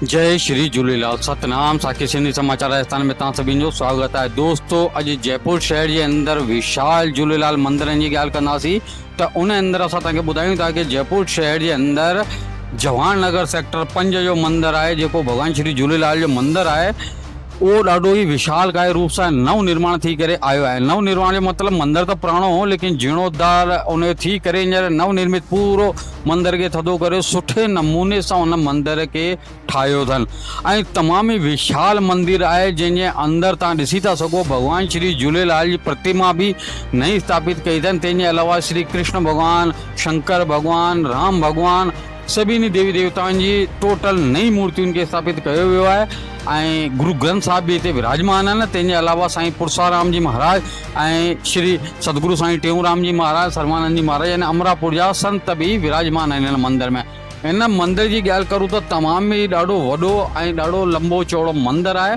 जय श्री झूलेलाल। सतनाम साखी सिंधी समाचार राजस्थान में तव्हां सभिनी जो स्वागत है। दोस्तों, अॼु जयपुर शहर के अंदर विशाल झूलेलाल मंदिरनि जी ॻाल्हि कंदासीं त उन अंदर असां तव्हांखे ॿुधायूं था कि जयपुर शहर के अंदर जवाहर नगर सेक्टर 5 जो मंदिर है, जेको भगवान श्री झूलेलाल जो मंदिर है, वो ॾाढो ही विशाल काय रूप सां नव निर्माण थी करे आयो है। नव निर्माण जो मतलब मंदिर तो पुराणो हो, लेकिन जीर्णोद्धार उन थी करे हींअर नव निर्मित पूरो मंदिर के थधो करे सुठे नमूने सां उन मंदिर के ठाहियो अथनि ऐं तमामु ही विशाल मंदिर है, जंहिंजे अंदर तव्हां ॾिसी था सघो भगवान श्री झूलेलाल जी प्रतिमा भी नई स्थापित कई अथनि। तंहिंजे अलावा श्री कृष्ण भगवान, शंकर भगवान, राम भगवान, सभिनी देवी देवताउनि जी टोटल नई मूर्तियुनि खे स्थापित कयो वियो आहे ऐं गुरु ग्रंथ साहिब भी हिते विराजमान आहिनि। तंहिंजे अलावा साईं पुरसाराम जी महाराज ऐं श्री सतगुरु साईं टेऊंराम जी महाराज, सर्वानंद जी महाराज यानी अमरापुर जा संत भी विराजमान आहिनि हिन मंदिर में। इन मंदिर जी ॻाल्हि करूं त तमामु ई ॾाढो वॾो ऐं ॾाढो लंबो चौड़ो मंदिर आहे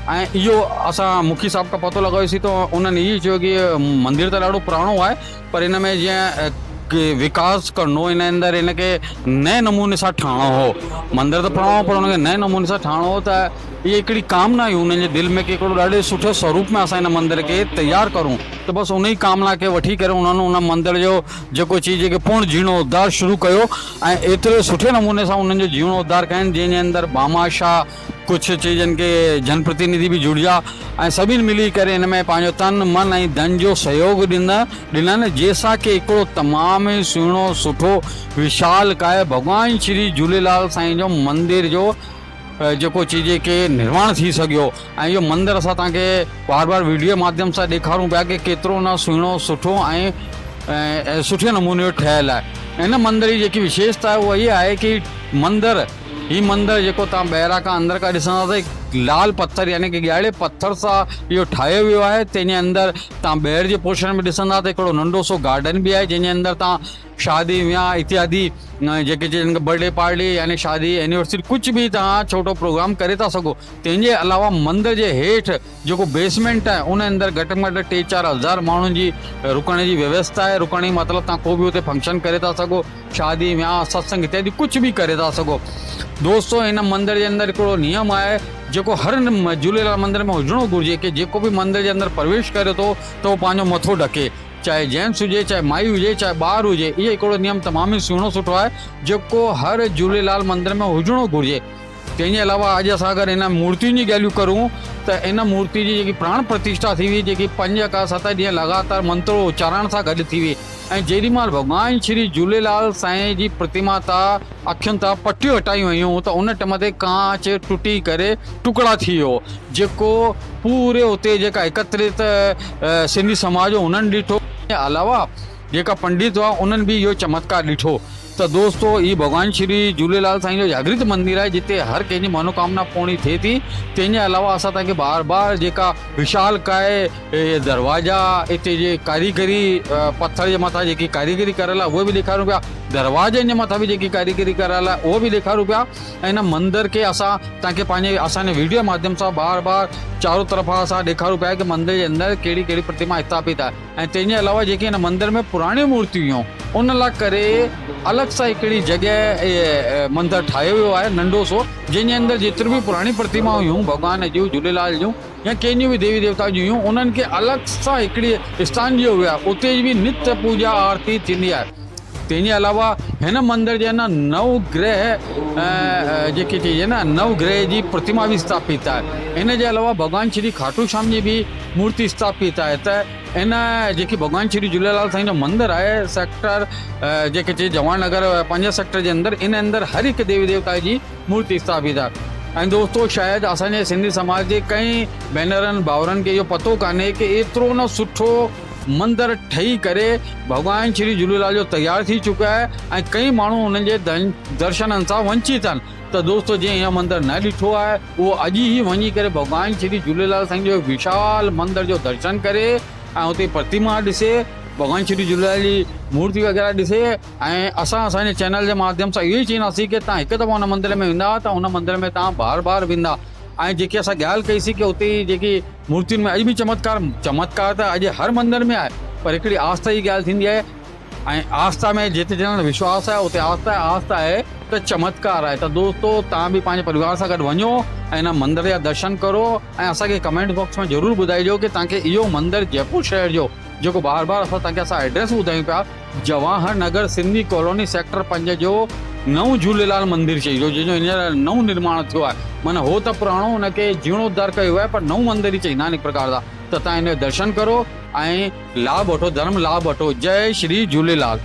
ऐं इहो असां मुखी साहिब खां पतो लॻायोसीं त उन्हनि इहो चयो कि मंदिर त ॾाढो पुराणो आहे, पर इन में जीअं विकास करणो, इन अंदर इनके नए नमूने सां ठाहिणो हो। मंदिर तो पुराणो पर उनखे नए नमूने सां ठाहिणो हो त ये हिकिड़ी कामना हुई उन्हनि जे दिलि में कि हिकिड़ो ॾाढे सुठे स्वरूप में असां हिन मंदिर के तैयार करूं, त बसि उन ई कामना खे वठी करे उन्हनि उन मंदिर जो जेको चीज़ के पूर्ण जीर्णोद्धार शुरू कयो ऐं एतिरे सुठे नमूने सां उन्हनि जो जीर्णोद्धार कयनि, जंहिंजे अंदर बामाशाह कुछ चीज़न के जनप्रतिनिधि भी जुड़िया ऐं सभिनी मिली करे इन में पंहिंजो तन मन ऐं धन जो सहयोग ॾिननि, जंहिंसां कि हिकिड़ो तमामु ई सुहिणो सुठो विशाल काय भगवान श्री झूलेलाल साईं जो मंदिर जो जेको चीज़ के निर्माण थी सघियो। ऐं इहो मंदिर असां तव्हांखे बार बार वीडियो माध्यम सां ॾेखारूं पिया कि केतिरो न सुहिणो सुठो ऐं सुठे नमूने जो ठहियलु आहे। इन मंदिर जी जेकी विशेषता आहे उहा इहा आहे कि ही मंदिर जेको तव्हां ॿाहिरां खां अंदर खां ॾिसंदा त लाल पत्थर यानी कि ॻाढ़े पत्थर सां इहो ठाहियो वियो आहे। तंहिंजे अंदर तव्हां ॿाहिरि जे पोर्शन में ॾिसंदा त हिकिड़ो नंढो सो गार्डन भी आहे, जंहिंजे अंदर तव्हां शादी वियांह इत्यादि जेके चइनि बर्थडे पार्टी यानी शादी एनिवर्सरी कुछ भी तव्हां छोटो प्रोग्राम करे था सघो। तंहिंजे अलावा मंदिर जे हेठि जेको बेसमेंट आहे उन अंदर घटि में घटि 3-4 हज़ार माण्हुनि जी रुकण जी व्यवस्था आहे। रुकण जी मतिलबु तव्हां को भी उते फंक्शन करे था सघो, शादी वियांह सत्संग इत्यादि कुछ भी करे था सघो। दोस्तों, इन मंदिर जे अंदर हिकिड़ो नियम आहे जेको हर झूलेलाल मंदिर में हुजणो घुरिजे कि जेको भी मंदिर जे अंदर प्रवेश करे थो त उहो पंहिंजो मथो ढके, चाहे जेंट्स हुजे, चाहे माई हुजे, चाहे ॿार हुजे। इहो हिकिड़ो नियम तमामु ई सुहिणो सुठो आहे जेको हर झूलेलाल मंदिर में हुजणो घुरिजे। तंहिंजे अलावा अॼु असां अगरि इन मूर्तियुनि जी ॻाल्हियूं करूं त इन मूर्ति जी जेकी प्राण प्रतिष्ठा थी हुई, जेकी 5 खां 7 ॾींहं लगातार मंत्रो उच्चारण सां गॾु थी हुई ऐं जेॾीमहिल भगवान श्री झूलेलाल साईं जी प्रतिमा तां अखियुनि तां पटियूं हटायूं वयूं त उन टाइम ते कांच टुटी करे टुकड़ा थी वियो, जेको पूरे उते जेका एकत्रित सिंधी समाज हो उन्हनि ॾिठो। अलावा जेका पंडित हुआ उन्हनि भी इहो चमत्कार ॾिठो। तो दोस्तों, ये भगवान श्री झूलेलाल साईं जो जागृत मंदिर है, जिते हर कंहिंजी मनोकामना पूर्ण थिए थी। तंहिंजे अलावा असां तव्हांखे बार बार जेका विशाल काय दरवाजा इते जे कारीगरी पत्थर जे मथां जेकी कारीगरी करियल आहे उहे भी ॾेखारूं पिया, दरवाजनि जे मथां भी जेकी कारीगरी करियल आहे उहो भी ॾेखारूं पिया। ऐं इन मंदिर के असां तव्हांखे पंहिंजे असांजे वीडियो माध्यम सां बार बार चारों तरफ़ा असां ॾेखारूं पिया कि मंदिर जे अंदर कहिड़ी कहिड़ी प्रतिमा स्थापित आहे। ऐं तंहिंजे अलावा जेके इन मंदिर में पुराणियूं मूर्तियूं हुयूं उन लाइ करे अलॻि सां हिकिड़ी जॻह मंदिर ठाहियो वियो आहे नंढो सो, जंहिंजे अंदर जेतिरी भी पुराणी प्रतिमा हुयूं भॻवान जूं, झूलेलाल जूं या कंहिंजूं भी देवी देवता जूं हुयूं, उन्हनि खे अलॻि सां हिकिड़ी स्थान ॾियो वियो आहे। उते भी नित्य पूजा आरती थींदी आहे। तंहिंजे अलावा हिन मंदिर जे न नवग्रह जेके चइजे न नवग्रह जी प्रतिमा भी स्थापित आहे। इन जे अलावा भगवान श्री खाटू श्याम जी भी मूर्ति स्थापित आहे। त इन जेकी भगवान श्री झूलेलाल साईं जो मंदिर आहे सेक्टर जेके चइजे जवाहर नगर 5 सेक्टर जे अंदर, इन अंदर हर हिकु देवी देवता जी मूर्ति स्थापित आहे। ऐं दोस्तों, शायदि असांजे सिंधी समाज जे कई भेनरनि भाउरनि खे इहो पतो कान्हे कि एतिरो न सुठो मंदिर ठही करे भगवान श्री झूलेलाल जो तैयार थी चुका है ऐं कई माण्हू उन्हनि जे दर्शननि सां वंचित आहिनि। त दोस्तों, जीअं इहो मंदिर न ॾिठो आहे उहो अॼु ई वञी करे भगवान श्री झूलेलाल साईं जो विशाल मंदिर जो दर्शन करे ऐं उते प्रतिमा ॾिसे, भगवान श्री झूलेलाल जी मूर्ति वग़ैरह ॾिसे। ऐं असांजे चैनल जे माध्यम सां इहो ई चवंदासीं कि तव्हां हिकु दफ़ो उन मंदिर में वेंदा त उन मंदिर में तव्हां बार बार वेंदा। ऐं जेकी असां ॻाल्हि कईसीं कि उते जेकी मूर्तियुनि में अॼु भी चमत्कार त अॼु हर मंदिर में आहे, पर हिकिड़ी आस्था जी ॻाल्हि थींदी आहे ऐं आस्था में जिते ॼणा विश्वास आहे उते आस्था आहे। त चमत्कार आहे। त दोस्तो तव्हां बि पंहिंजे परिवार सां गॾु वञो ऐं हिन मंदर जा दर्शन करो ऐं असांखे कमेंट बॉक्स में ज़रूरु ॿुधाइजो कि तव्हांखे इहो मंदर जयपुर शहर जो जेको बार बार असां एड्रेस ॿुधायूं पिया, जवाहर नगर सिंधी कॉलोनी सेक्टर 5 जो नओं झूलेलाल मंदिर चइजो, जंहिंजो हींअर नओं निर्माण थियो आहे। माना हो त पुराणो हुनखे जीर्णोद्धार कयो आहे, पर नओं मंदिर ई चईंदा आहिनि हिकु प्रकार जा। त तव्हां हिन जो दर्शन करो ऐं लाभ वठो, धर्म लाभ वठो। जय श्री झूलेलाल।